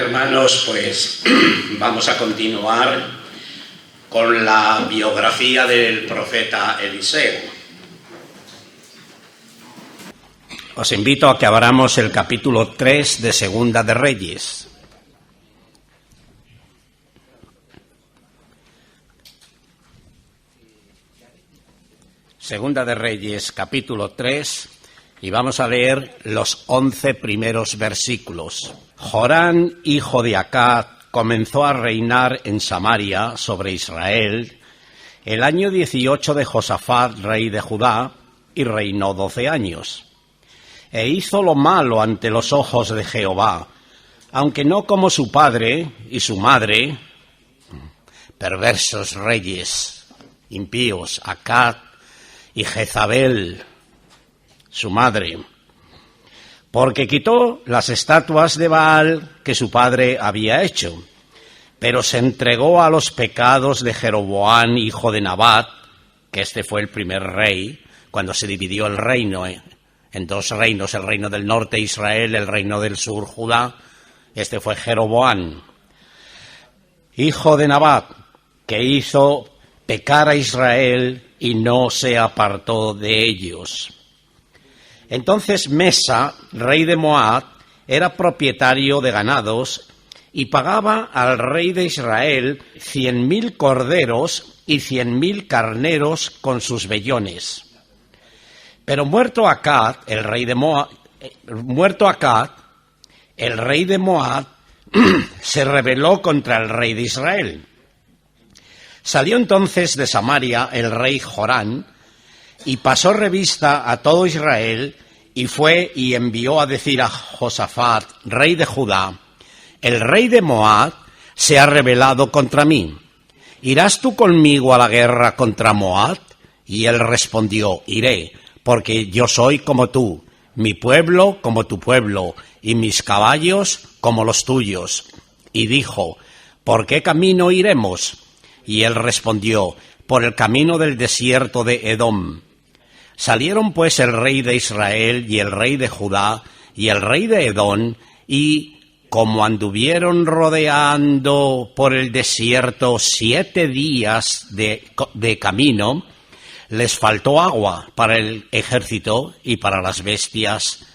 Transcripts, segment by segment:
Hermanos, pues vamos a continuar con la biografía del profeta Eliseo. Os invito a que abramos el capítulo 3 de Segunda de Reyes. Segunda de Reyes, capítulo 3, y vamos a leer los 11 primeros versículos. Jorán, hijo de Acaz, comenzó a reinar en Samaria sobre Israel el año 18 de Josafat, rey de Judá, y reinó 12 años. E hizo lo malo ante los ojos de Jehová, aunque no como su padre y su madre, perversos reyes, impíos, Acaz y Jezabel, su madre, porque quitó las estatuas de Baal que su padre había hecho, pero se entregó a los pecados de Jeroboam, hijo de Nabat, que este fue el primer rey, cuando se dividió el reino en dos reinos, el reino del norte Israel, el reino del sur Judá. Este fue Jeroboam, hijo de Nabat, que hizo pecar a Israel y no se apartó de ellos. Entonces Mesa, rey de Moab, era propietario de ganados y pagaba al rey de Israel 100.000 corderos y 100.000 carneros con sus vellones. Pero muerto Acaz, el rey de Moab, se rebeló contra el rey de Israel. Salió entonces de Samaria el rey Jorán y pasó revista a todo Israel y fue y envió a decir a Josafat, rey de Judá: el rey de Moab se ha rebelado contra mí. ¿Irás tú conmigo a la guerra contra Moab? Y él respondió: iré, porque yo soy como tú, mi pueblo como tu pueblo, y mis caballos como los tuyos. Y dijo: ¿por qué camino iremos? Y él respondió: por el camino del desierto de Edom. Salieron pues el rey de Israel y el rey de Judá y el rey de Edom, y como anduvieron rodeando por el desierto 7 días de camino, les faltó agua para el ejército y para las bestias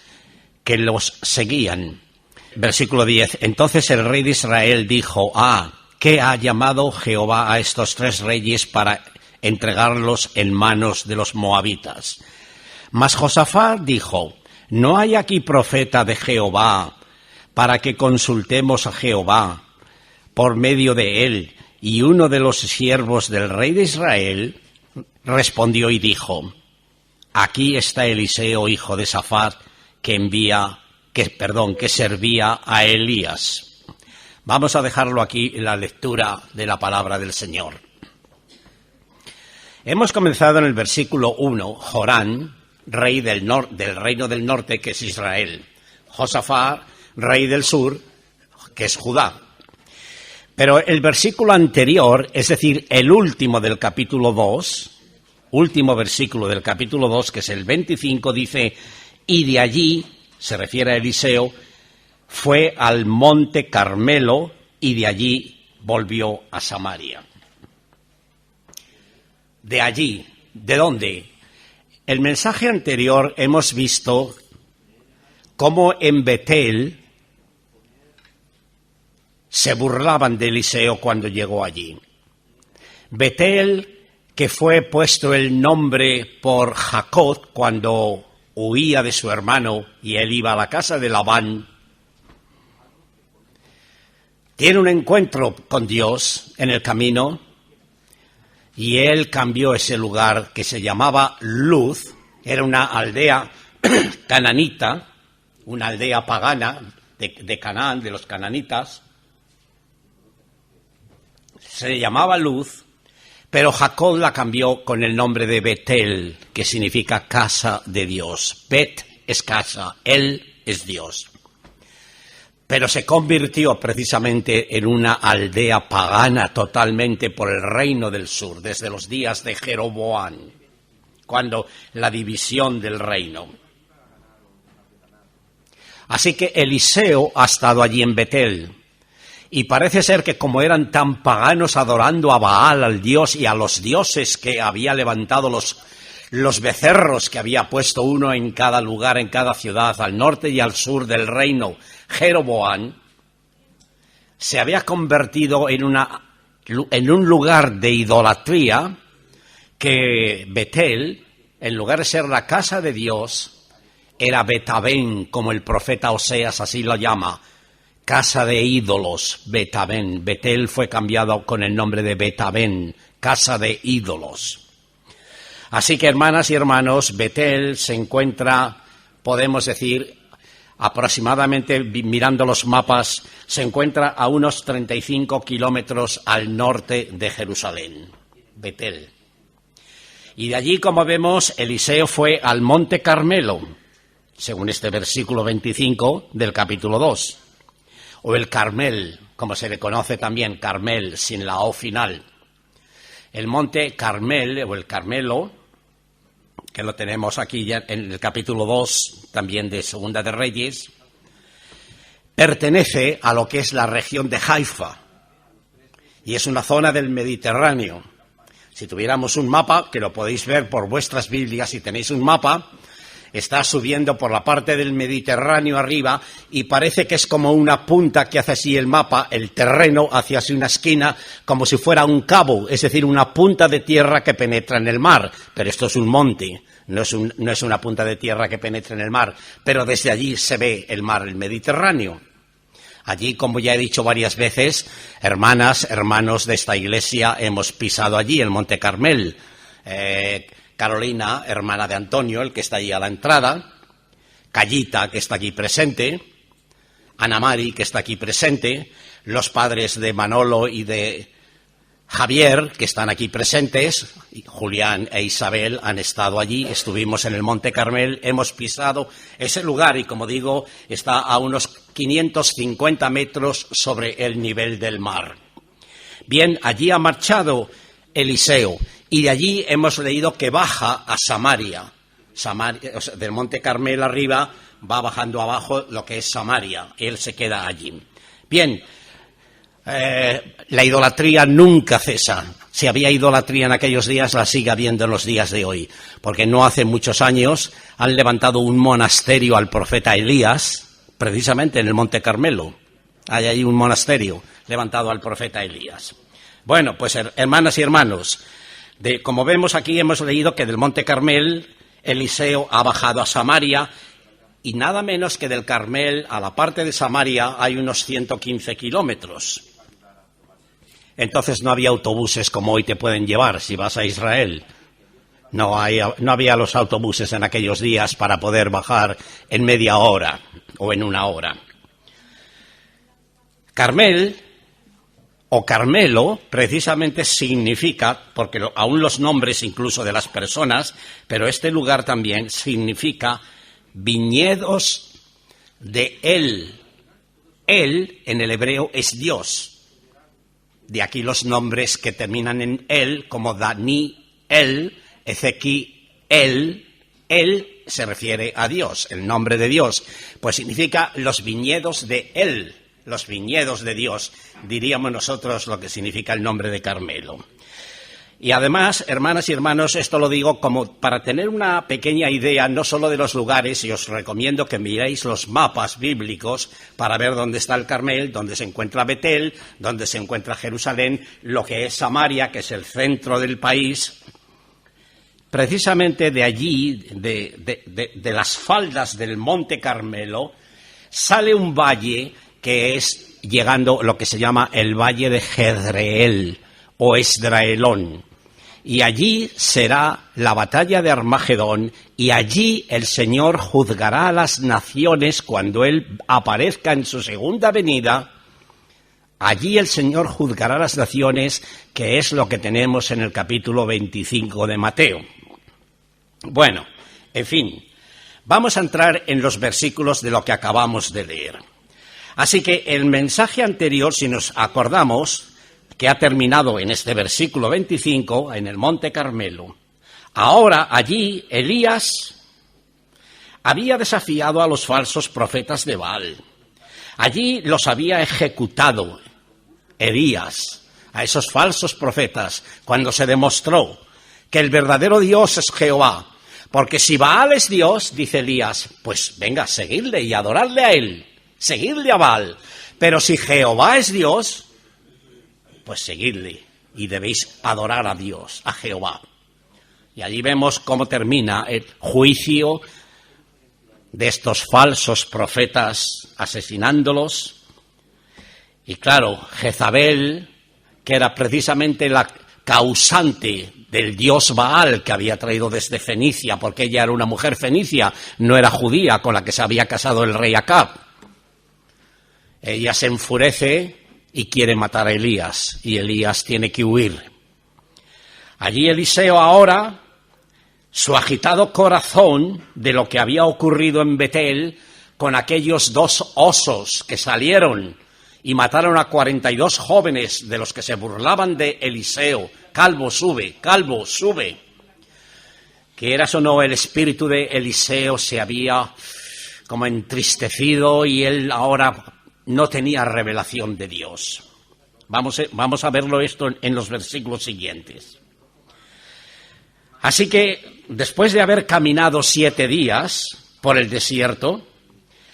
que los seguían. Versículo 10. Entonces el rey de Israel dijo: ¿qué ha llamado Jehová a estos 3 reyes para entregarlos en manos de los moabitas? Mas Josafat dijo: ¿no hay aquí profeta de Jehová para que consultemos a Jehová por medio de él? Y uno de los siervos del rey de Israel respondió y dijo: aquí está Eliseo, hijo de Safat, que servía a Elías. Vamos a dejarlo aquí en la lectura de la palabra del Señor. Hemos comenzado en el versículo 1, Jorán, rey del reino del norte, que es Israel. Josafat, rey del sur, que es Judá. Pero el versículo anterior, es decir, el último del capítulo 2, último versículo del capítulo 2, que es el 25, dice: y de allí, se refiere a Eliseo, fue al monte Carmelo y de allí volvió a Samaria. De allí, ¿de dónde? El mensaje anterior hemos visto cómo en Betel se burlaban de Eliseo cuando llegó allí. Betel, que fue puesto el nombre por Jacob cuando huía de su hermano y él iba a la casa de Labán, tiene un encuentro con Dios en el camino y él cambió ese lugar que se llamaba Luz, era una aldea cananita, una aldea pagana de Canaán, de los cananitas, se llamaba Luz, pero Jacob la cambió con el nombre de Betel, que significa casa de Dios. Bet es casa, él es Dios. Pero se convirtió precisamente en una aldea pagana totalmente por el reino del sur, desde los días de Jeroboam, cuando la división del reino. Así que Eliseo ha estado allí en Betel. Y parece ser que como eran tan paganos adorando a Baal, al dios, y a los dioses que había levantado los becerros que había puesto uno en cada lugar, en cada ciudad, al norte y al sur del reino, Jeroboam, se había convertido en un lugar de idolatría que Betel, en lugar de ser la casa de Dios, era Betabén, como el profeta Oseas así lo llama, casa de ídolos, Betabén. Betel fue cambiado con el nombre de Betabén, casa de ídolos. Así que, hermanas y hermanos, Betel se encuentra, podemos decir, aproximadamente, mirando los mapas, se encuentra a unos 35 kilómetros al norte de Jerusalén, Betel. Y de allí, como vemos, Eliseo fue al Monte Carmelo, según este versículo 25 del capítulo 2, o el Carmel, como se le conoce también, Carmel, sin la O final. El Monte Carmel, o el Carmelo, que lo tenemos aquí ya en el capítulo 2, también de Segunda de Reyes, pertenece a lo que es la región de Haifa, y es una zona del Mediterráneo. Si tuviéramos un mapa, que lo podéis ver por vuestras Biblias, si tenéis un mapa, está subiendo por la parte del Mediterráneo arriba y parece que es como una punta que hace así el mapa, el terreno hacia así una esquina, como si fuera un cabo, es decir, una punta de tierra que penetra en el mar. Pero esto es un monte, no es una punta de tierra que penetra en el mar, pero desde allí se ve el mar, el Mediterráneo. Allí, como ya he dicho varias veces, hermanas, hermanos de esta iglesia, hemos pisado allí el Monte Carmel. Carolina, hermana de Antonio, el que está ahí a la entrada, Cayita, que está aquí presente, Ana Mari, que está aquí presente, los padres de Manolo y de Javier, que están aquí presentes, y Julián e Isabel han estado allí, estuvimos en el Monte Carmel, hemos pisado ese lugar y, como digo, está a unos 550 metros sobre el nivel del mar. Bien, allí ha marchado Eliseo. Y de allí hemos leído que baja a Samaria. Samaria, o sea, del Monte Carmel arriba va bajando abajo lo que es Samaria. Él se queda allí. Bien, la idolatría nunca cesa. Si había idolatría en aquellos días, la sigue habiendo en los días de hoy. Porque no hace muchos años han levantado un monasterio al profeta Elías, precisamente en el Monte Carmelo. Hay ahí un monasterio levantado al profeta Elías. Bueno, pues hermanas y hermanos, como vemos aquí, hemos leído que del Monte Carmel Eliseo ha bajado a Samaria y nada menos que del Carmel a la parte de Samaria hay unos 115 kilómetros. Entonces no había autobuses como hoy te pueden llevar si vas a Israel. No había los autobuses en aquellos días para poder bajar en media hora o en una hora. Carmel o Carmelo, precisamente significa, porque aún los nombres incluso de las personas, pero este lugar también significa viñedos de él. Él, en el hebreo, es Dios. De aquí los nombres que terminan en él, como Daniel, Ezequiel. Él se refiere a Dios, el nombre de Dios. Pues significa los viñedos de él. Los viñedos de Dios, diríamos nosotros lo que significa el nombre de Carmelo. Y además, hermanas y hermanos, esto lo digo como para tener una pequeña idea no solo de los lugares, y os recomiendo que miréis los mapas bíblicos para ver dónde está el Carmel, dónde se encuentra Betel, dónde se encuentra Jerusalén, lo que es Samaria, que es el centro del país. Precisamente de allí, de las faldas del Monte Carmelo, sale un valle que es llegando lo que se llama el Valle de Jezreel o Esdraelón. Y allí será la batalla de Armagedón y allí el Señor juzgará a las naciones cuando Él aparezca en su segunda venida. Allí el Señor juzgará a las naciones, que es lo que tenemos en el capítulo 25 de Mateo. Bueno, en fin, vamos a entrar en los versículos de lo que acabamos de leer. Así que el mensaje anterior, si nos acordamos, que ha terminado en este versículo 25, en el Monte Carmelo, ahora allí Elías había desafiado a los falsos profetas de Baal. Allí los había ejecutado Elías, a esos falsos profetas, cuando se demostró que el verdadero Dios es Jehová. Porque si Baal es Dios, dice Elías, pues venga, seguidle y adorarle a él, seguidle a Baal. Pero si Jehová es Dios, pues seguidle y debéis adorar a Dios, a Jehová. Y allí vemos cómo termina el juicio de estos falsos profetas, asesinándolos. Y claro, Jezabel, que era precisamente la causante del dios Baal que había traído desde Fenicia, porque ella era una mujer fenicia, no era judía, con la que se había casado el rey Acab. Ella se enfurece y quiere matar a Elías, y Elías tiene que huir. Allí Eliseo ahora, su agitado corazón de lo que había ocurrido en Betel con aquellos 2 osos que salieron y mataron a 42 jóvenes de los que se burlaban de Eliseo. Calvo, sube, calvo, sube. Quieras o no, el espíritu de Eliseo se había como entristecido y él ahora no tenía revelación de Dios. Vamos a verlo esto en los versículos siguientes. Así que, después de haber caminado 7 días por el desierto,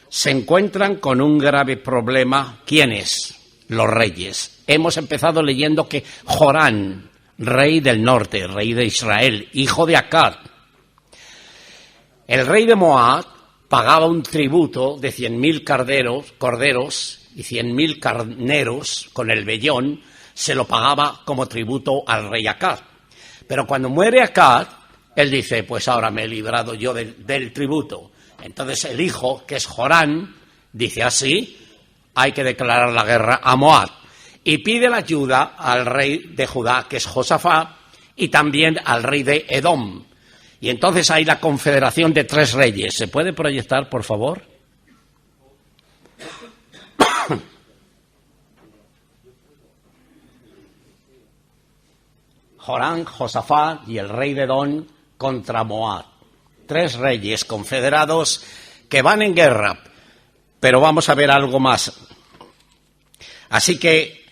se encuentran con un grave problema. ¿Quiénes? Los reyes. Hemos empezado leyendo que Jorán, rey del norte, rey de Israel, hijo de Acab, el rey de Moab, pagaba un tributo de 100.000 corderos y 100.000 carneros con el vellón, se lo pagaba como tributo al rey Acab. Pero cuando muere Acab, él dice, pues ahora me he librado yo del tributo. Entonces el hijo, que es Jorán, dice así, hay que declarar la guerra a Moab. Y pide la ayuda al rey de Judá, que es Josafat, y también al rey de Edom. Y entonces hay la confederación de 3 reyes. ¿Se puede proyectar, por favor? Jorán, Josafat y el rey de Edom contra Moab. 3 reyes confederados que van en guerra. Pero vamos a ver algo más. Así que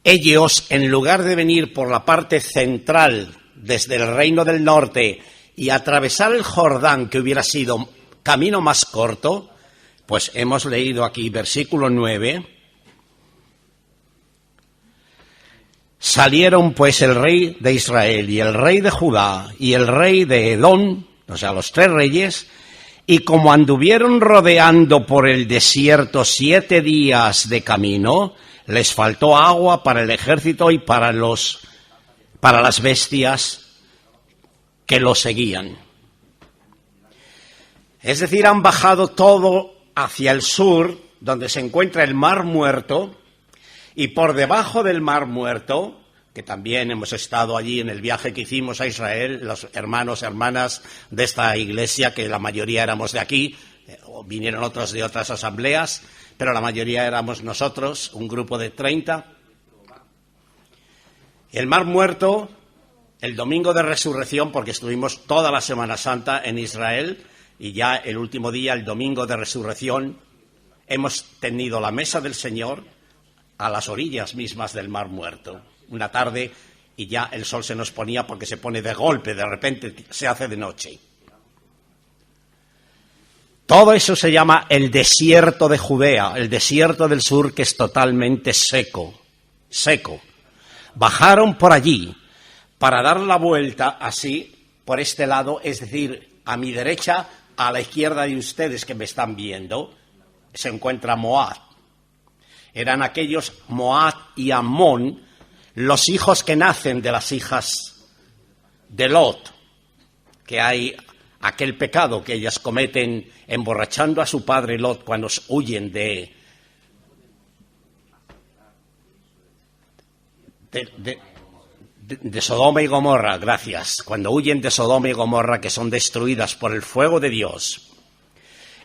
ellos, en lugar de venir por la parte central desde el reino del norte y atravesar el Jordán, que hubiera sido camino más corto, pues hemos leído aquí versículo 9, salieron pues el rey de Israel y el rey de Judá y el rey de Edom, o sea, los 3 reyes, y como anduvieron rodeando por el desierto 7 días de camino, les faltó agua para el ejército y para las bestias que lo seguían. Es decir, han bajado todo hacia el sur, donde se encuentra el Mar Muerto, y por debajo del Mar Muerto, que también hemos estado allí en el viaje que hicimos a Israel, los hermanos y hermanas de esta iglesia, que la mayoría éramos de aquí, vinieron otros de otras asambleas, pero la mayoría éramos nosotros, un grupo de 30. El Mar Muerto, el domingo de resurrección, porque estuvimos toda la Semana Santa en Israel, y ya el último día, el domingo de resurrección, hemos tenido la mesa del Señor a las orillas mismas del Mar Muerto. Una tarde y ya el sol se nos ponía porque se pone de golpe, de repente se hace de noche. Todo eso se llama el desierto de Judea, el desierto del sur, que es totalmente seco, seco. Bajaron por allí para dar la vuelta así, por este lado, es decir, a mi derecha, a la izquierda de ustedes que me están viendo, se encuentra Moab. Eran aquellos Moab y Amón, los hijos que nacen de las hijas de Lot, que hay aquel pecado que ellas cometen emborrachando a su padre Lot cuando huyen de Sodoma y Gomorra, gracias, cuando huyen de Sodoma y Gomorra, que son destruidas por el fuego de Dios.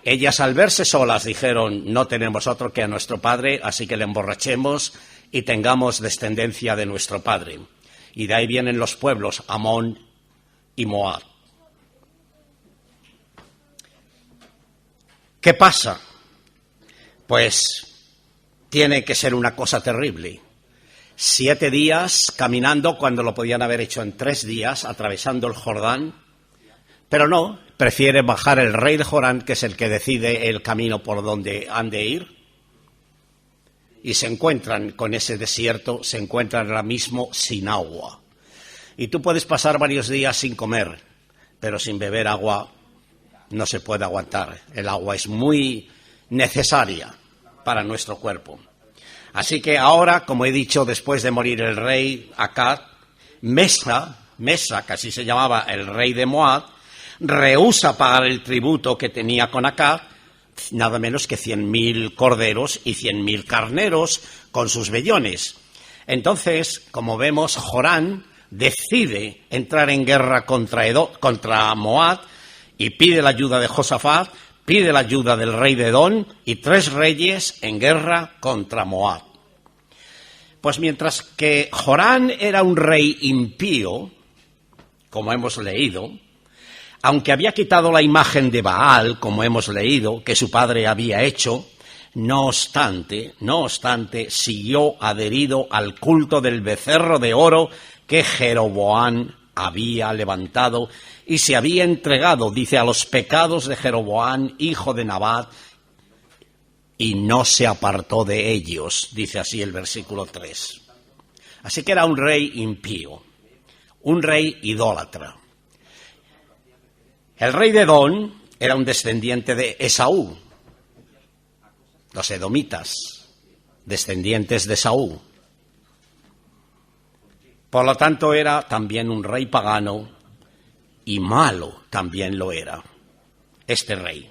Ellas, al verse solas, dijeron, no tenemos otro que a nuestro padre, así que le emborrachemos y tengamos descendencia de nuestro padre. Y de ahí vienen los pueblos Amón y Moab. ¿Qué pasa? Pues tiene que ser una cosa terrible. 7 días caminando cuando lo podían haber hecho en 3 días, atravesando el Jordán. Pero no, prefiere bajar el rey de Jorán, que es el que decide el camino por donde han de ir. Y se encuentran con ese desierto, se encuentran ahora mismo sin agua. Y tú puedes pasar varios días sin comer, pero sin beber agua no se puede aguantar. El agua es muy necesaria para nuestro cuerpo. Así que ahora, como he dicho, después de morir el rey Acab, Mesa, que así se llamaba el rey de Moab, rehúsa pagar el tributo que tenía con Acab, nada menos que 100.000 corderos y 100.000 carneros con sus vellones. Entonces, como vemos, Jorán decide entrar en guerra contra Moab y pide la ayuda de Josafat, pide la ayuda del rey de Edom y 3 reyes en guerra contra Moab. Pues mientras que Jorán era un rey impío, como hemos leído, aunque había quitado la imagen de Baal, como hemos leído, que su padre había hecho, no obstante, siguió adherido al culto del becerro de oro que Jeroboam había levantado y se había entregado, dice, a los pecados de Jeroboam, hijo de Nabat, y no se apartó de ellos, dice así el versículo 3. Así que era un rey impío, un rey idólatra. El rey de Edom era un descendiente de Esaú, los edomitas, descendientes de Esaú. Por lo tanto, era también un rey pagano y malo también lo era, este rey.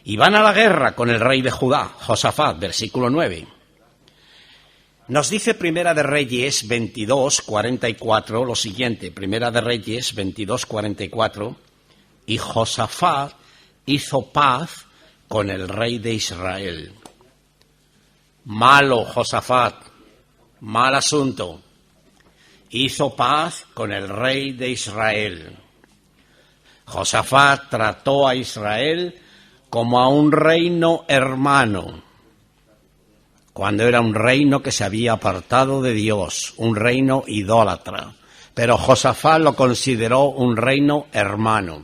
Y van a la guerra con el rey de Judá, Josafat, versículo 9. Nos dice Primera de Reyes 22:44 lo siguiente, Primera de Reyes 22:44, y Josafat hizo paz con el rey de Israel. Malo Josafat, mal asunto. Hizo paz con el rey de Israel. Josafat trató a Israel como a un reino hermano, cuando era un reino que se había apartado de Dios, un reino idólatra. Pero Josafat lo consideró un reino hermano.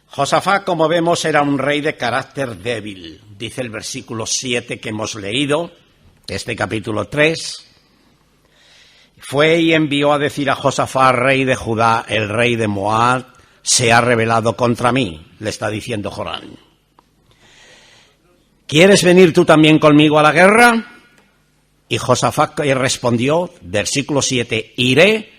Josafat, como vemos, era un rey de carácter débil. Dice el versículo 7 que hemos leído, este capítulo 3. Fue y envió a decir a Josafat, rey de Judá, el rey de Moab, se ha rebelado contra mí, le está diciendo Jorán. ¿Quieres venir tú también conmigo a la guerra? Y Josafat respondió, versículo 7, iré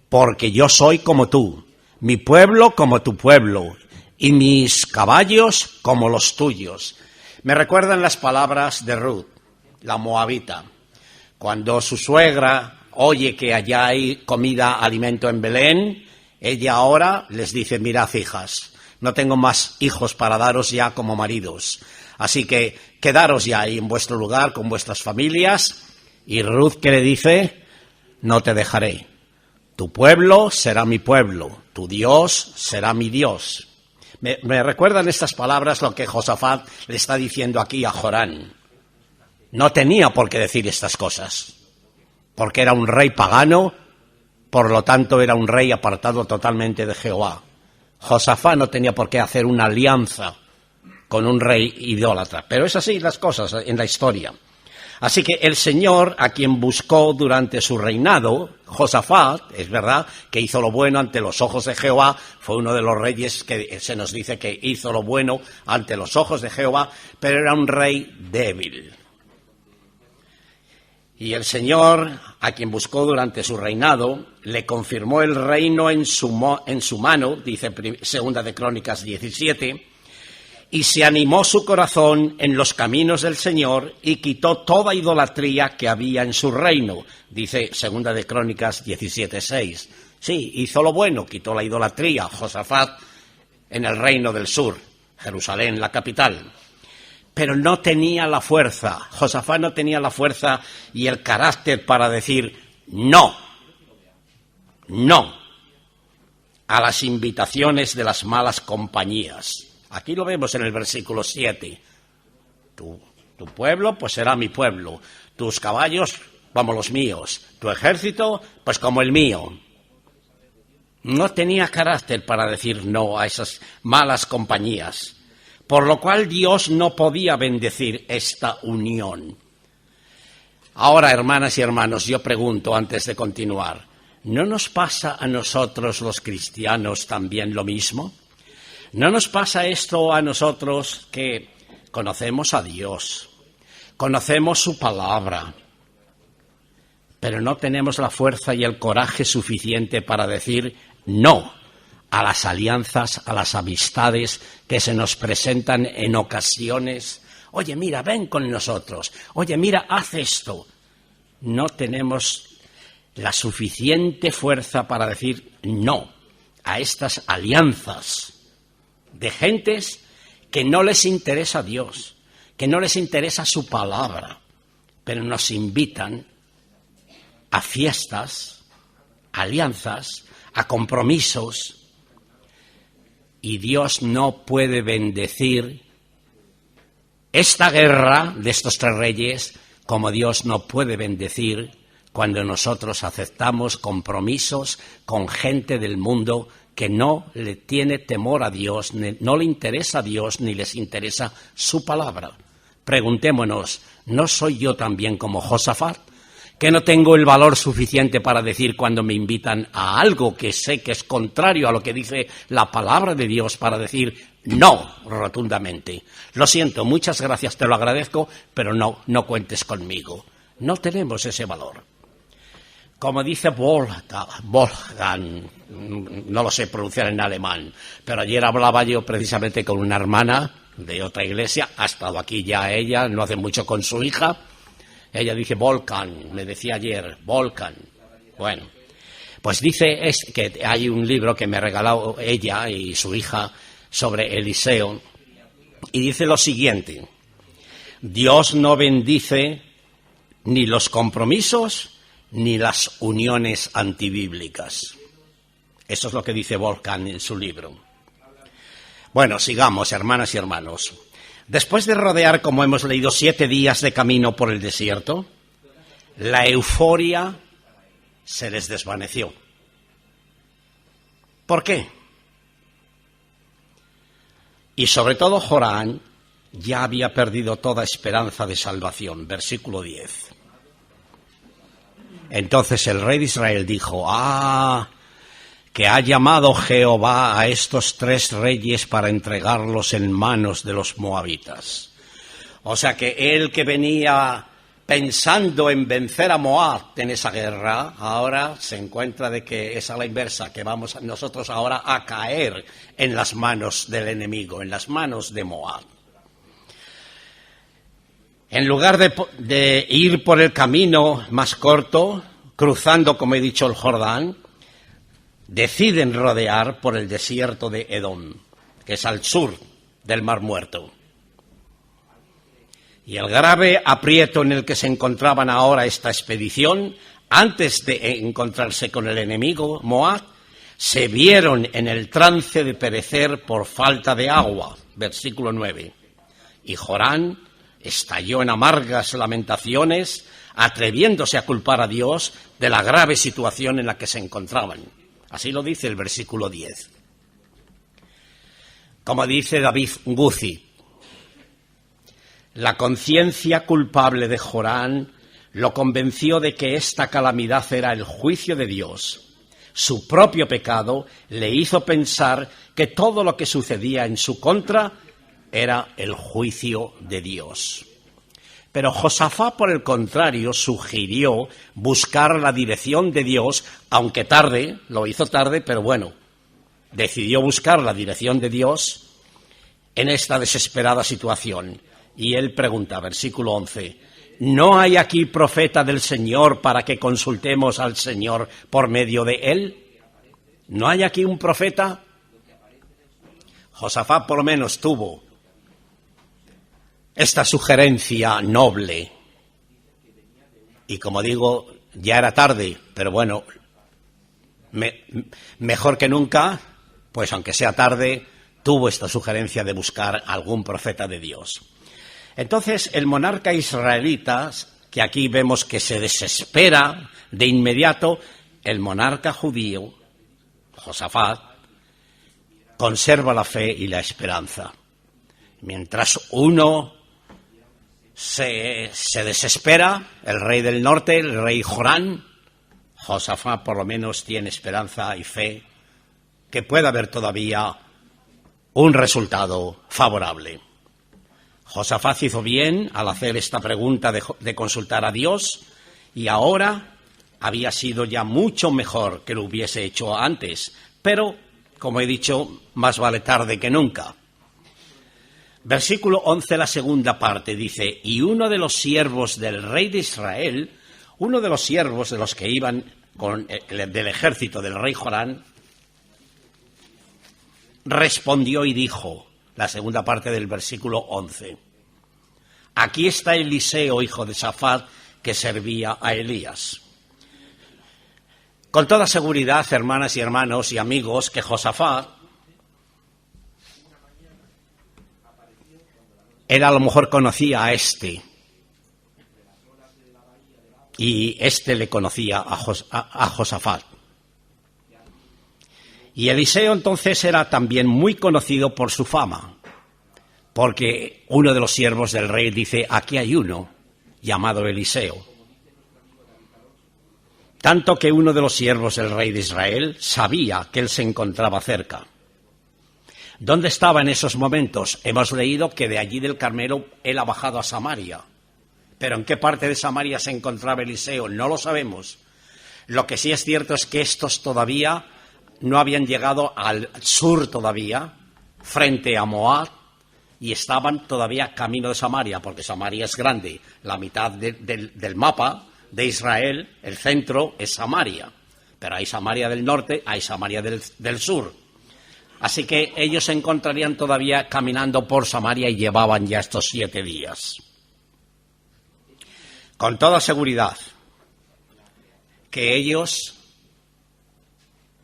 porque yo soy como tú, mi pueblo como tu pueblo, y mis caballos como los tuyos. Me recuerdan las palabras de Ruth, la moabita, cuando su suegra oye que allá hay comida, alimento en Belén, ella ahora les dice, mirad hijas, no tengo más hijos para daros ya como maridos, así que quedaros ya ahí en vuestro lugar con vuestras familias. Y Ruth, ¿qué le dice? No te dejaré, tu pueblo será mi pueblo, tu Dios será mi Dios. Me recuerdan estas palabras lo que Josafat le está diciendo aquí a Jorán. No tenía por qué decir estas cosas, porque era un rey pagano, por lo tanto era un rey apartado totalmente de Jehová. Josafat no tenía por qué hacer una alianza con un rey idólatra, pero es así las cosas en la historia. Así que el Señor, a quien buscó durante su reinado, Josafat, es verdad, que hizo lo bueno ante los ojos de Jehová, fue uno de los reyes que se nos dice que hizo lo bueno ante los ojos de Jehová, pero era un rey débil. Y el Señor, a quien buscó durante su reinado, le confirmó el reino en su mano, dice Segunda de Crónicas 17, y se animó su corazón en los caminos del Señor y quitó toda idolatría que había en su reino, dice Segunda de Crónicas 17:6. Sí, hizo lo bueno, quitó la idolatría, Josafat, en el reino del sur, Jerusalén, la capital. Pero no tenía la fuerza, Josafat no tenía la fuerza y el carácter para decir no a las invitaciones de las malas compañías. Aquí lo vemos en el versículo 7. Tu pueblo, pues será mi pueblo. Tus caballos, como los míos. Tu ejército, pues como el mío. No tenía carácter para decir no a esas malas compañías, por lo cual Dios no podía bendecir esta unión. Ahora, hermanas y hermanos, yo pregunto antes de continuar, ¿no nos pasa a nosotros los cristianos también lo mismo? ¿No nos pasa esto a nosotros que conocemos a Dios, conocemos su palabra, pero no tenemos la fuerza y el coraje suficiente para decir no a las alianzas, a las amistades que se nos presentan en ocasiones? Oye, mira, ven con nosotros. Oye, mira, haz esto. No tenemos la suficiente fuerza para decir no a estas alianzas de gentes que no les interesa Dios, que no les interesa su palabra, pero nos invitan a fiestas, a alianzas, a compromisos, y Dios no puede bendecir esta guerra de estos tres reyes como Dios no puede bendecir cuando nosotros aceptamos compromisos con gente del mundo que no le tiene temor a Dios, no le interesa a Dios ni les interesa su palabra. Preguntémonos, ¿no soy yo también como Josafat? Que no tengo el valor suficiente para decir cuando me invitan a algo que sé que es contrario a lo que dice la palabra de Dios, para decir no rotundamente. Lo siento, muchas gracias, te lo agradezco, pero no cuentes conmigo. No tenemos ese valor. Como dice Wolfgang, no lo sé pronunciar en alemán, pero ayer hablaba yo precisamente con una hermana de otra iglesia, ha estado aquí ya ella, no hace mucho, con su hija. Ella dice Volcan, me decía ayer, Volcan. Bueno, pues dice que hay un libro que me regaló ella y su hija sobre Eliseo, y dice lo siguiente: Dios no bendice ni los compromisos ni las uniones antibíblicas. Eso es lo que dice Volcan en su libro. Bueno, sigamos, hermanas y hermanos. Después de rodear, como hemos leído, 7 días de camino por el desierto, la euforia se les desvaneció. ¿Por qué? Y sobre todo Joram ya había perdido toda esperanza de salvación. Versículo 10. Entonces el rey de Israel dijo: que ha llamado Jehová a estos 3 reyes para entregarlos en manos de los moabitas. O sea que él, que venía pensando en vencer a Moab en esa guerra, ahora se encuentra de que es a la inversa, que vamos nosotros ahora a caer en las manos del enemigo, en las manos de Moab. En lugar de ir por el camino más corto, cruzando, como he dicho, el Jordán, deciden rodear por el desierto de Edom, que es al sur del Mar Muerto. Y el grave aprieto en el que se encontraban ahora esta expedición, antes de encontrarse con el enemigo Moab, se vieron en el trance de perecer por falta de agua. Versículo 9. Y Joram estalló en amargas lamentaciones, atreviéndose a culpar a Dios de la grave situación en la que se encontraban. Así lo dice el versículo 10. Como dice David Guthi, la conciencia culpable de Joram lo convenció de que esta calamidad era el juicio de Dios. Su propio pecado le hizo pensar que todo lo que sucedía en su contra era el juicio de Dios. Pero Josafat, por el contrario, sugirió buscar la dirección de Dios, aunque tarde, lo hizo tarde, pero bueno, decidió buscar la dirección de Dios en esta desesperada situación. Y él pregunta, versículo 11, ¿no hay aquí profeta del Señor para que consultemos al Señor por medio de él? ¿No hay aquí un profeta? Josafat por lo menos tuvo esta sugerencia noble. Y como digo, ya era tarde, pero bueno, mejor que nunca, pues aunque sea tarde, tuvo esta sugerencia de buscar algún profeta de Dios. Entonces el monarca israelita, que aquí vemos que se desespera de inmediato, el monarca judío, Josafat, conserva la fe y la esperanza. Mientras uno se desespera, el rey del norte, el rey Jorán, Josafat por lo menos tiene esperanza y fe que pueda haber todavía un resultado favorable. Josafat hizo bien al hacer esta pregunta de consultar a Dios, y ahora había sido ya mucho mejor que lo hubiese hecho antes, pero, como he dicho, más vale tarde que nunca. Versículo 11, la segunda parte, dice: y uno de los siervos del rey de Israel, uno de los siervos de los que iban del ejército del rey Jorán, respondió y dijo, la segunda parte del versículo 11, aquí está Eliseo, hijo de Safat, que servía a Elías. Con toda seguridad, hermanas y hermanos y amigos, que Josafat, él a lo mejor conocía a este, y este le conocía a Josafat. Y Eliseo entonces era también muy conocido por su fama, porque uno de los siervos del rey dice, aquí hay uno llamado Eliseo. Tanto que uno de los siervos del rey de Israel sabía que él se encontraba cerca. ¿Dónde estaba en esos momentos? Hemos leído que de allí del Carmelo él ha bajado a Samaria. Pero ¿en qué parte de Samaria se encontraba Eliseo? No lo sabemos. Lo que sí es cierto es que estos todavía no habían llegado al sur todavía, frente a Moab, y estaban todavía camino de Samaria, porque Samaria es grande. La mitad del mapa de Israel, el centro es Samaria. Pero hay Samaria del norte, hay Samaria del sur. Así que ellos se encontrarían todavía caminando por Samaria y llevaban ya estos 7 días. Con toda seguridad que ellos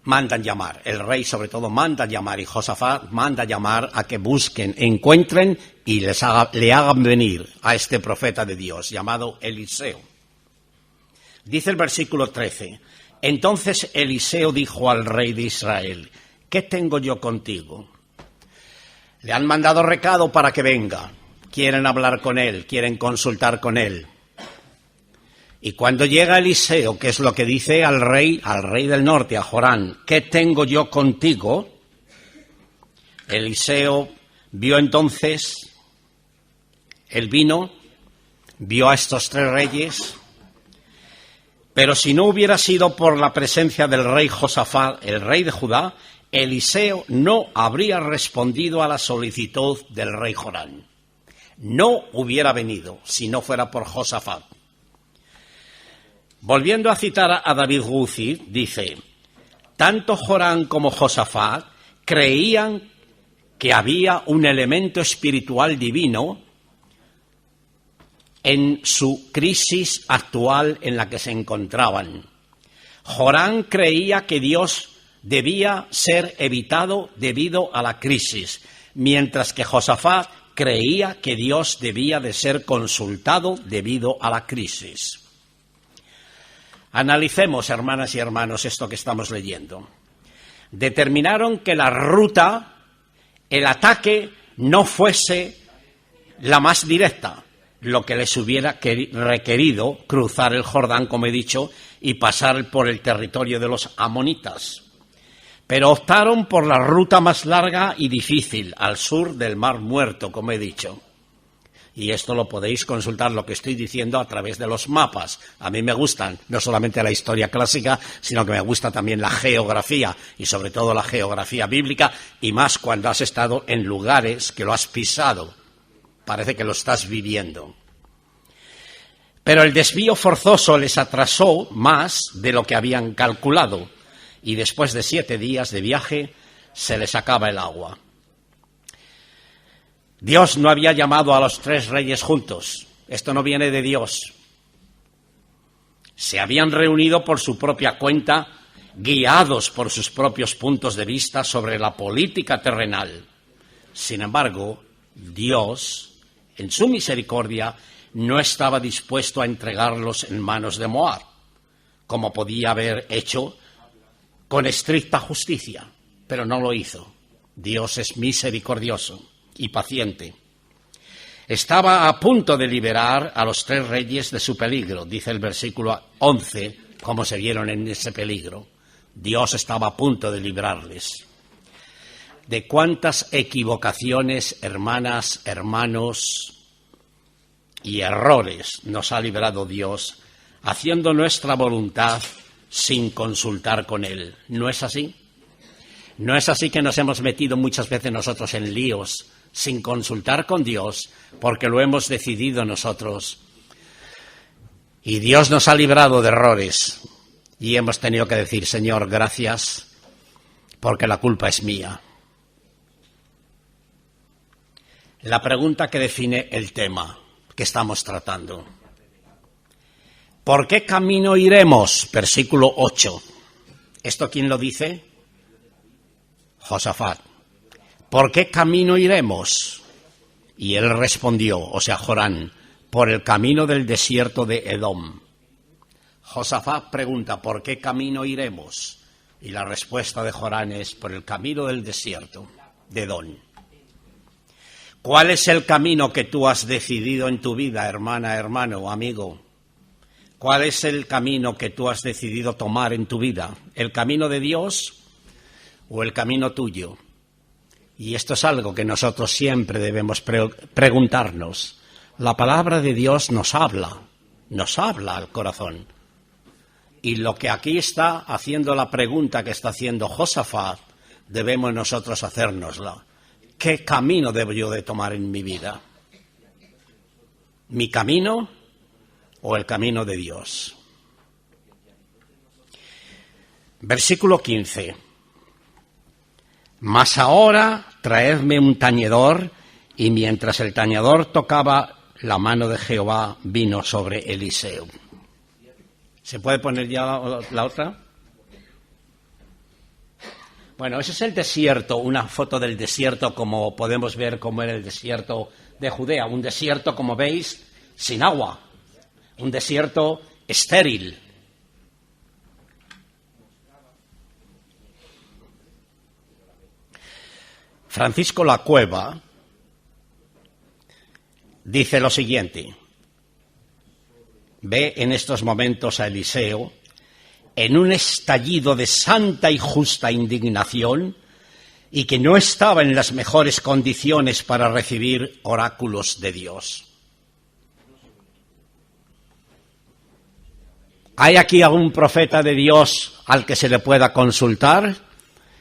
mandan llamar, el rey sobre todo manda llamar y Josafat manda llamar a que busquen, encuentren y le hagan venir a este profeta de Dios llamado Eliseo. Dice el versículo 13, entonces Eliseo dijo al rey de Israel, ¿qué tengo yo contigo? Le han mandado recado para que venga, quieren hablar con él, quieren consultar con él. Y cuando llega Eliseo, ¿qué es lo que dice al rey del norte, a Jorán? ¿Qué tengo yo contigo? Eliseo vio entonces, él vino, vio a estos 3 reyes, pero si no hubiera sido por la presencia del rey Josafat, el rey de Judá, Eliseo no habría respondido a la solicitud del rey Jorán. No hubiera venido si no fuera por Josafat. Volviendo a citar a David Guthi, dice, tanto Jorán como Josafat creían que había un elemento espiritual divino en su crisis actual en la que se encontraban. Jorán creía que Dios debía ser evitado debido a la crisis, mientras que Josafat creía que Dios debía de ser consultado debido a la crisis. Analicemos, hermanas y hermanos, esto que estamos leyendo. Determinaron que la ruta, el ataque, no fuese la más directa, lo que les hubiera requerido cruzar el Jordán, como he dicho, y pasar por el territorio de los amonitas. Pero optaron por la ruta más larga y difícil, al sur del Mar Muerto, como he dicho. Y esto lo podéis consultar, lo que estoy diciendo, a través de los mapas. A mí me gustan no solamente la historia clásica, sino que me gusta también la geografía, y sobre todo la geografía bíblica, y más cuando has estado en lugares que lo has pisado. Parece que lo estás viviendo. Pero el desvío forzoso les atrasó más de lo que habían calculado, y después de 7 días de viaje se les acaba el agua. Dios no había llamado a los 3 reyes juntos. Esto no viene de Dios. Se habían reunido por su propia cuenta, guiados por sus propios puntos de vista sobre la política terrenal. Sin embargo, Dios, en su misericordia, no estaba dispuesto a entregarlos en manos de Moab, como podía haber hecho con estricta justicia, pero no lo hizo. Dios es misericordioso y paciente. Estaba a punto de liberar a los 3 reyes de su peligro, dice el versículo 11, cómo se vieron en ese peligro. Dios estaba a punto de librarles. De cuántas equivocaciones, hermanas, hermanos, y errores nos ha librado Dios, haciendo nuestra voluntad sin consultar con Él. ¿No es así? ¿No es así que nos hemos metido muchas veces nosotros en líos sin consultar con Dios, porque lo hemos decidido nosotros? Y Dios nos ha librado de errores y hemos tenido que decir: Señor, gracias, porque la culpa es mía. La pregunta que define el tema que estamos tratando: ¿por qué camino iremos? Versículo 8. ¿Esto quién lo dice? Josafat. ¿Por qué camino iremos? Y él respondió, o sea, Jorán, por el camino del desierto de Edom. Josafat pregunta, ¿por qué camino iremos? Y la respuesta de Jorán es, por el camino del desierto de Edom. ¿Cuál es el camino que tú has decidido en tu vida, hermana, hermano, amigo? ¿Cuál es el camino que tú has decidido tomar en tu vida? ¿El camino de Dios o el camino tuyo? Y esto es algo que nosotros siempre debemos preguntarnos. La palabra de Dios nos habla al corazón. Y lo que aquí está haciendo la pregunta que está haciendo Josafat, debemos nosotros hacérnosla. ¿Qué camino debo yo de tomar en mi vida? ¿Mi camino o el camino de Dios? Versículo 15. Mas ahora traedme un tañedor, y mientras el tañedor tocaba, la mano de Jehová vino sobre Eliseo. ¿Se puede poner ya la otra? Bueno, ese es el desierto, una foto del desierto como podemos ver como era el desierto de Judea. Un desierto, como veis, sin agua. Un desierto estéril. Francisco La Cueva dice lo siguiente: ve en estos momentos a Eliseo en un estallido de santa y justa indignación y que no estaba en las mejores condiciones para recibir oráculos de Dios. ¿Hay aquí algún profeta de Dios al que se le pueda consultar?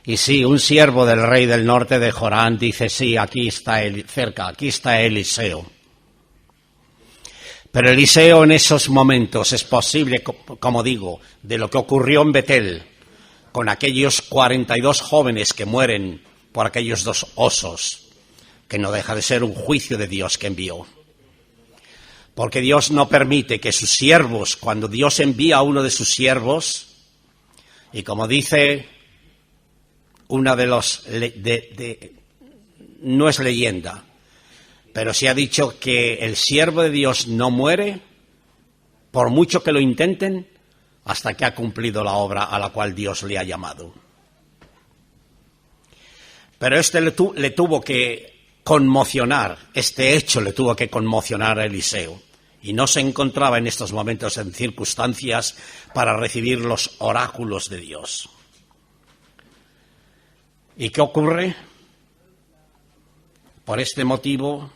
Y sí, un siervo del rey del norte de Jorán dice, sí, aquí está aquí está Eliseo. Pero Eliseo en esos momentos es posible, como digo, de lo que ocurrió en Betel, con aquellos 42 jóvenes que mueren por aquellos 2 osos, que no deja de ser un juicio de Dios que envió. Porque Dios no permite que sus siervos, cuando Dios envía a uno de sus siervos, y como dice una de los... no es leyenda, pero se ha dicho que el siervo de Dios no muere, por mucho que lo intenten, hasta que ha cumplido la obra a la cual Dios le ha llamado. Pero le tuvo que conmocionar, este hecho le tuvo que conmocionar a Eliseo, y no se encontraba en estos momentos en circunstancias para recibir los oráculos de Dios. ¿Y qué ocurre? Por este motivo,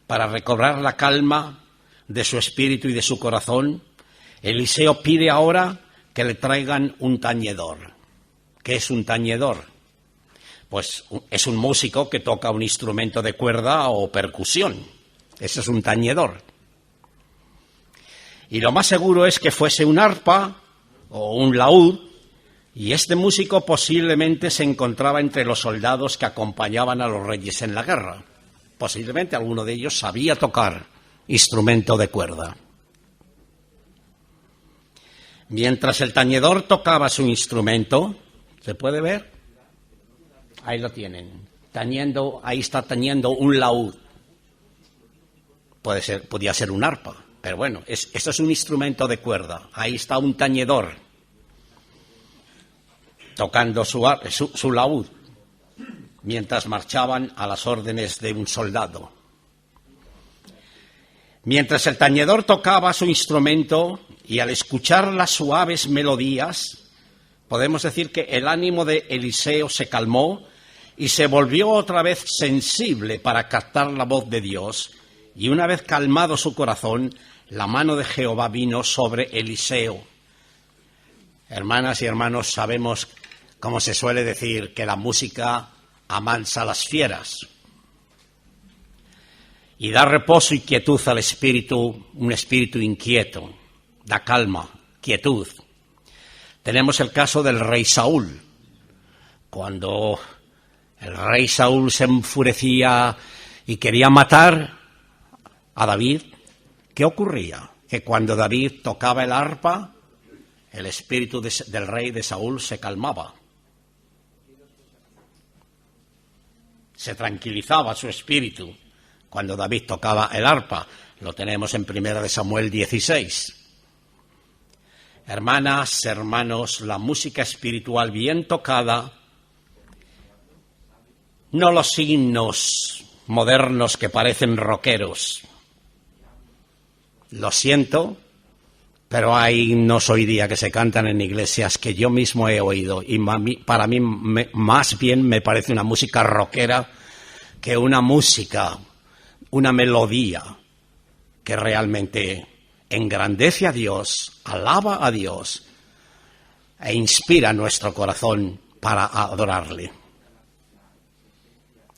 para recobrar la calma de su espíritu y de su corazón, Eliseo pide ahora que le traigan un tañedor. ¿Qué es un tañedor? Pues es un músico que toca un instrumento de cuerda o percusión. Ese es un tañedor. Y lo más seguro es que fuese un arpa o un laúd, y este músico posiblemente se encontraba entre los soldados que acompañaban a los reyes en la guerra. Posiblemente alguno de ellos sabía tocar instrumento de cuerda. Mientras el tañedor tocaba su instrumento, ¿se puede ver? Ahí lo tienen, ahí está tañendo un laúd. podía ser un arpa, pero bueno, esto es un instrumento de cuerda. Ahí está un tañedor tocando su laúd mientras marchaban a las órdenes de un soldado. Mientras el tañedor tocaba su instrumento y al escuchar las suaves melodías, podemos decir que el ánimo de Eliseo se calmó y se volvió otra vez sensible para captar la voz de Dios, y una vez calmado su corazón, la mano de Jehová vino sobre Eliseo. Hermanas y hermanos, sabemos, como se suele decir, que la música amansa las fieras y da reposo y quietud al espíritu, un espíritu inquieto, da calma, quietud. Tenemos el caso del rey Saúl. Cuando el rey Saúl se enfurecía y quería matar a David, ¿qué ocurría? Que cuando David tocaba el arpa, el espíritu del rey de Saúl se calmaba. Se tranquilizaba su espíritu cuando David tocaba el arpa. Lo tenemos en 1 Samuel 16. Hermanas, hermanos, la música espiritual bien tocada, no los himnos modernos que parecen rockeros. Lo siento, pero hay himnos hoy día que se cantan en iglesias que yo mismo he oído y para mí más bien me parece una música rockera que una música, una melodía que realmente engrandece a Dios, alaba a Dios e inspira nuestro corazón para adorarle.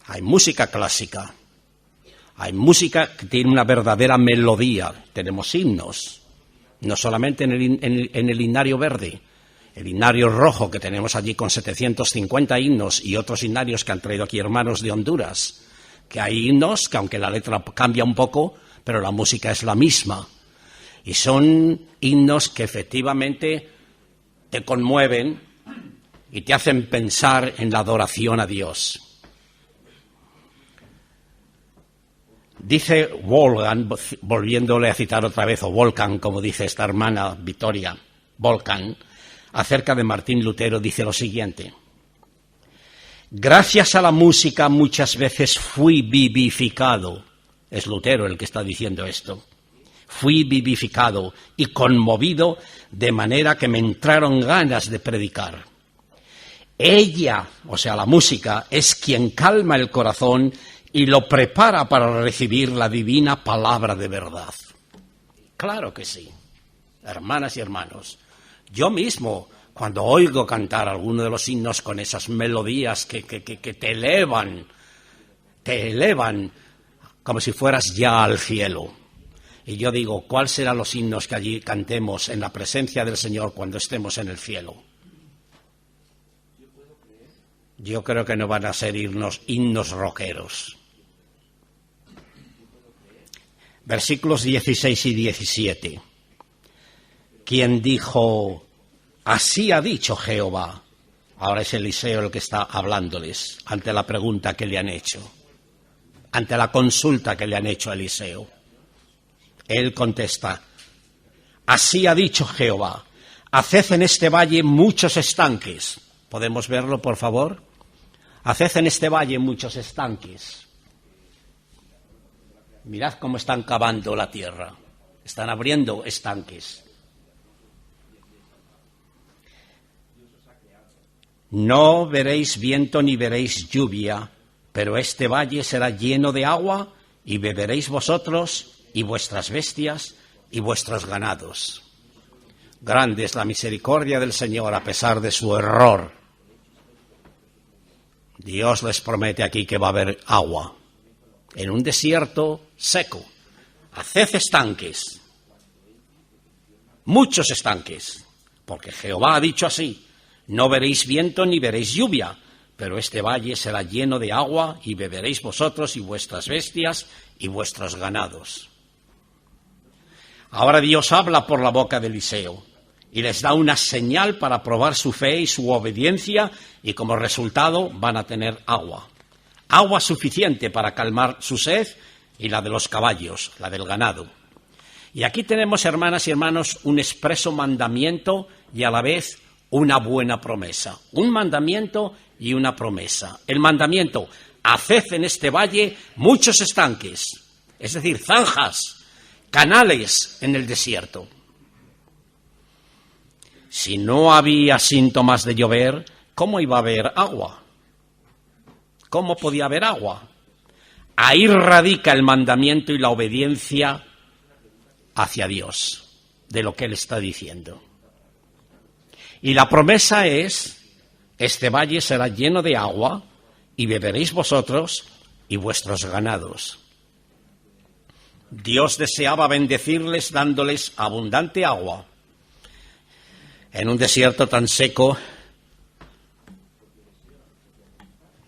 Hay música clásica, hay música que tiene una verdadera melodía. Tenemos himnos, no solamente en el himnario verde, el himnario rojo que tenemos allí con 750 himnos y otros himnarios que han traído aquí hermanos de Honduras, que hay himnos que aunque la letra cambia un poco, pero la música es la misma. Y son himnos que efectivamente te conmueven y te hacen pensar en la adoración a Dios. Dice Wolfgang, volviéndole a citar otra vez, o Volcan, como dice esta hermana Victoria, Volcan, acerca de Martín Lutero, dice lo siguiente: gracias a la música muchas veces fui vivificado. Es Lutero el que está diciendo esto. Fui vivificado y conmovido de manera que me entraron ganas de predicar. Ella, o sea, la música, es quien calma el corazón y lo prepara para recibir la divina palabra de verdad. Claro que sí, hermanas y hermanos. Yo mismo, cuando oigo cantar alguno de los himnos con esas melodías que te elevan como si fueras ya al cielo. Y yo digo, ¿cuáles serán los himnos que allí cantemos en la presencia del Señor cuando estemos en el cielo? Yo creo que no van a ser himnos rockeros. Versículos 16 y 17. Quien dijo, así ha dicho Jehová. Ahora es Eliseo el que está hablándoles ante la pregunta que le han hecho, ante la consulta que le han hecho a Eliseo. Él contesta, así ha dicho Jehová, haced en este valle muchos estanques. ¿Podemos verlo, por favor? Haced en este valle muchos estanques. Mirad cómo están cavando la tierra. Están abriendo estanques. No veréis viento ni veréis lluvia, pero este valle será lleno de agua y beberéis vosotros y vuestras bestias y vuestros ganados. Grande es la misericordia del Señor a pesar de su error. Dios les promete aquí que va a haber agua en un desierto seco. Haced estanques, muchos estanques, porque Jehová ha dicho así, no veréis viento ni veréis lluvia, pero este valle será lleno de agua y beberéis vosotros y vuestras bestias y vuestros ganados. Ahora Dios habla por la boca de Eliseo y les da una señal para probar su fe y su obediencia, y como resultado van a tener agua. Agua suficiente para calmar su sed y la de los caballos, la del ganado. Y aquí tenemos, hermanas y hermanos, un expreso mandamiento y a la vez una buena promesa. Un mandamiento y una promesa. El mandamiento: haced en este valle muchos estanques, es decir, zanjas, canales en el desierto. Si no había síntomas de llover, ¿cómo iba a haber agua? ¿Cómo podía haber agua? Ahí radica el mandamiento y la obediencia hacia Dios, de lo que Él está diciendo. Y la promesa es: este valle será lleno de agua y beberéis vosotros y vuestros ganados. Dios deseaba bendecirles dándoles abundante agua en un desierto tan seco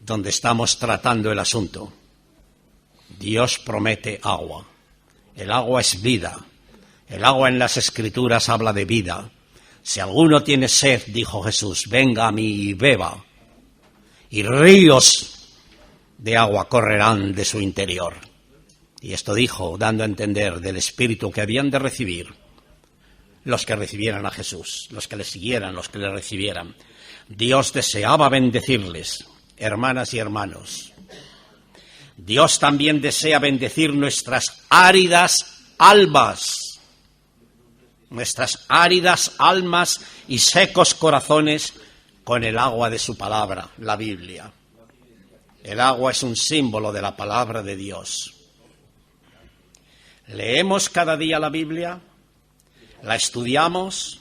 donde estamos tratando el asunto. Dios promete agua. El agua es vida. El agua en las Escrituras habla de vida. Si alguno tiene sed, dijo Jesús, venga a mí y beba, y ríos de agua correrán de su interior. Y esto dijo, dando a entender del Espíritu que habían de recibir los que recibieran a Jesús, los que le siguieran, los que le recibieran. Dios deseaba bendecirles, hermanas y hermanos. Dios también desea bendecir nuestras áridas almas, nuestras áridas almas y secos corazones con el agua de su palabra, la Biblia. El agua es un símbolo de la palabra de Dios. ¿Leemos cada día la Biblia? ¿La estudiamos?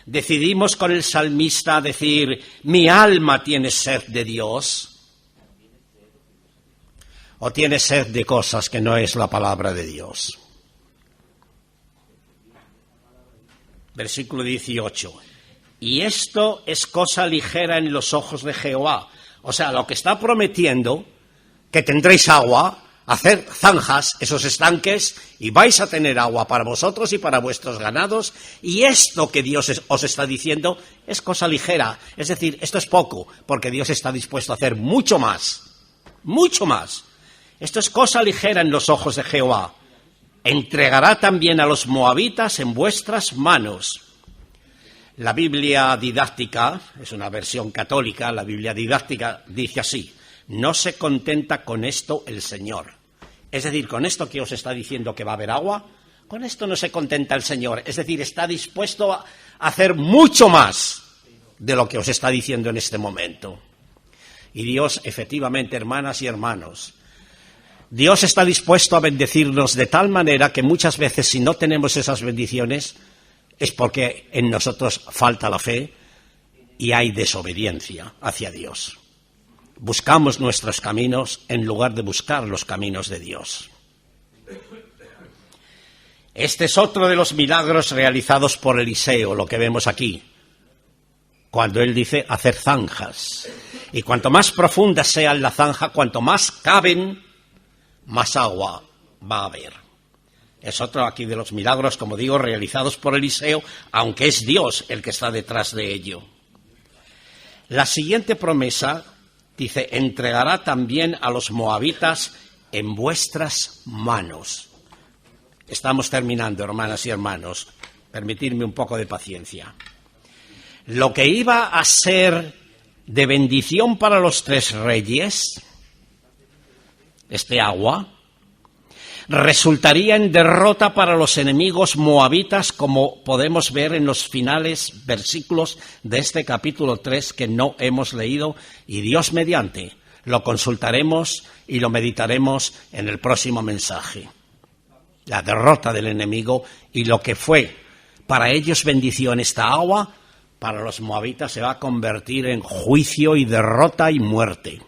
¿Decidimos con el salmista decir, mi alma tiene sed de Dios? ¿O tiene sed de cosas que no es la palabra de Dios? Versículo 18. Y esto es cosa ligera en los ojos de Jehová. O sea, lo que está prometiendo, que tendréis agua, hacer zanjas, esos estanques, y vais a tener agua para vosotros y para vuestros ganados, y esto que Dios os está diciendo es cosa ligera, es decir, esto es poco, porque Dios está dispuesto a hacer mucho más, mucho más. Esto es cosa ligera en los ojos de Jehová. Entregará también a los moabitas en vuestras manos. La Biblia didáctica, es una versión católica, la Biblia didáctica dice así: no se contenta con esto el Señor. Es decir, con esto que os está diciendo que va a haber agua, con esto no se contenta el Señor. Es decir, está dispuesto a hacer mucho más de lo que os está diciendo en este momento. Y Dios, efectivamente, hermanas y hermanos, Dios está dispuesto a bendecirnos de tal manera que muchas veces, si no tenemos esas bendiciones, es porque en nosotros falta la fe y hay desobediencia hacia Dios. Buscamos nuestros caminos en lugar de buscar los caminos de Dios. Este es otro de los milagros realizados por Eliseo, lo que vemos aquí, cuando él dice hacer zanjas. Y cuanto más profunda sea la zanja, cuanto más caben, más agua va a haber. Es otro aquí de los milagros, como digo, realizados por Eliseo, aunque es Dios el que está detrás de ello. La siguiente promesa dice: entregará también a los moabitas en vuestras manos. Estamos terminando, hermanas y hermanos. Permitidme un poco de paciencia. Lo que iba a ser de bendición para los tres reyes, este agua, resultaría en derrota para los enemigos moabitas, como podemos ver en los finales versículos de este capítulo 3 que no hemos leído, y Dios mediante lo consultaremos y lo meditaremos en el próximo mensaje. La derrota del enemigo y lo que fue para ellos bendición esta agua, para los moabitas se va a convertir en juicio y derrota y muerte.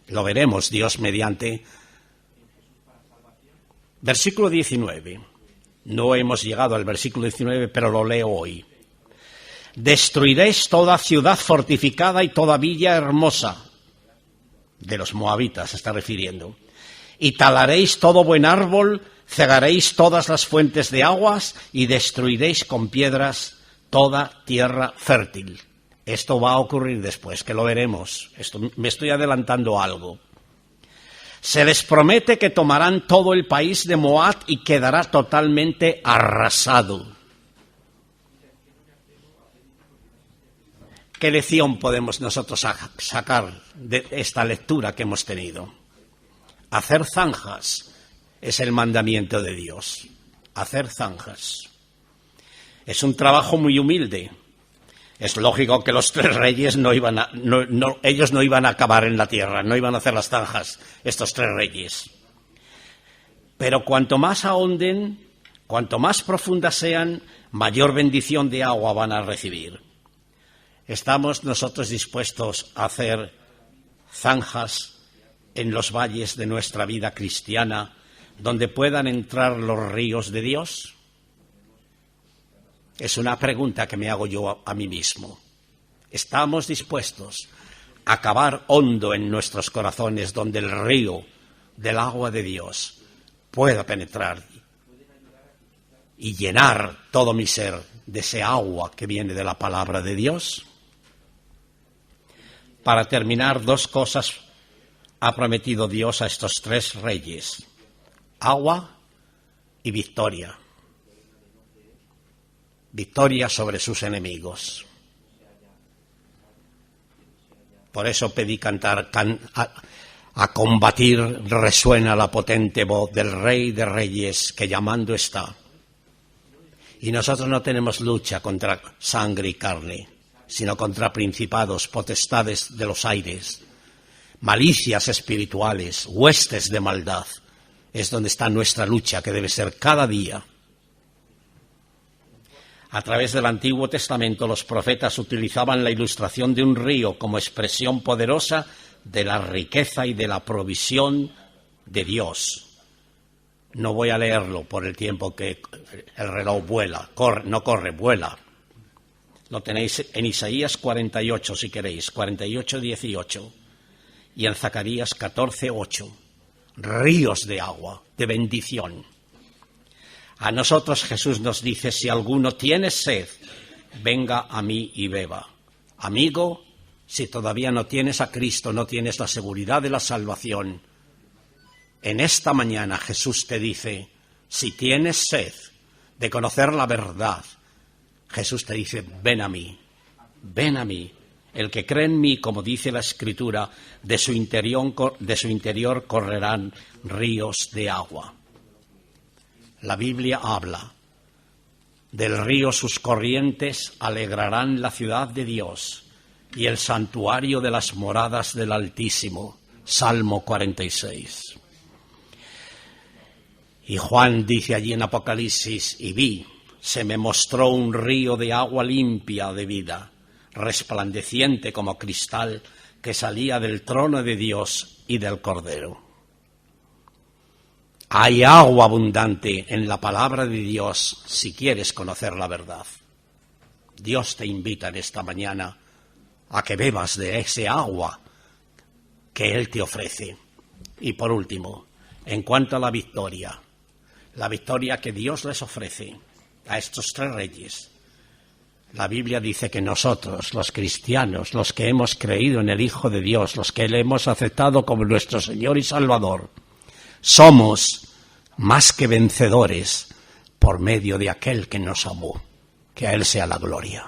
Lo veremos, Dios mediante. Versículo 19. No hemos llegado al versículo 19, pero lo leo hoy. Destruiréis toda ciudad fortificada y toda villa hermosa. De los moabitas se está refiriendo. Y talaréis todo buen árbol, cegaréis todas las fuentes de aguas y destruiréis con piedras toda tierra fértil. Esto va a ocurrir después, que lo veremos. Me estoy adelantando algo. Se les promete que tomarán todo el país de Moab y quedará totalmente arrasado. ¿Qué lección podemos nosotros sacar de esta lectura que hemos tenido? Hacer zanjas es el mandamiento de Dios. Hacer zanjas. Es un trabajo muy humilde. Es lógico que los 3 reyes ellos no iban a acabar en la tierra, no iban a hacer las zanjas, estos 3 reyes. Pero cuanto más ahonden, cuanto más profundas sean, mayor bendición de agua van a recibir. ¿Estamos nosotros dispuestos a hacer zanjas en los valles de nuestra vida cristiana donde puedan entrar los ríos de Dios? Es una pregunta que me hago yo a mí mismo. ¿Estamos dispuestos a cavar hondo en nuestros corazones donde el río del agua de Dios pueda penetrar y llenar todo mi ser de ese agua que viene de la palabra de Dios? Para terminar, 2 cosas ha prometido Dios a estos 3 reyes: agua y victoria. Victoria sobre sus enemigos. Por eso pedí cantar, a combatir resuena la potente voz del Rey de Reyes que llamando está. Y nosotros no tenemos lucha contra sangre y carne, sino contra principados, potestades de los aires, malicias espirituales, huestes de maldad. Es donde está nuestra lucha, que debe ser cada día. A través del Antiguo Testamento, los profetas utilizaban la ilustración de un río como expresión poderosa de la riqueza y de la provisión de Dios. No voy a leerlo por el tiempo que el reloj vuela, vuela. Lo tenéis en Isaías 48, si queréis, 48, 18, y en Zacarías 14, 8. Ríos de agua, de bendición. A nosotros Jesús nos dice: si alguno tiene sed, venga a mí y beba. Amigo, si todavía no tienes a Cristo, no tienes la seguridad de la salvación, en esta mañana Jesús te dice: si tienes sed de conocer la verdad, Jesús te dice: ven a mí, ven a mí. El que cree en mí, como dice la Escritura, de su interior correrán ríos de agua. La Biblia habla del río, sus corrientes alegrarán la ciudad de Dios y el santuario de las moradas del Altísimo. Salmo 46. Y Juan dice allí en Apocalipsis: y vi, se me mostró un río de agua limpia de vida, resplandeciente como cristal, que salía del trono de Dios y del Cordero. Hay agua abundante en la palabra de Dios si quieres conocer la verdad. Dios te invita en esta mañana a que bebas de ese agua que Él te ofrece. Y por último, en cuanto a la victoria que Dios les ofrece a estos 3 reyes, la Biblia dice que nosotros, los cristianos, los que hemos creído en el Hijo de Dios, los que le hemos aceptado como nuestro Señor y Salvador, somos más que vencedores por medio de aquel que nos amó. Que a Él sea la gloria.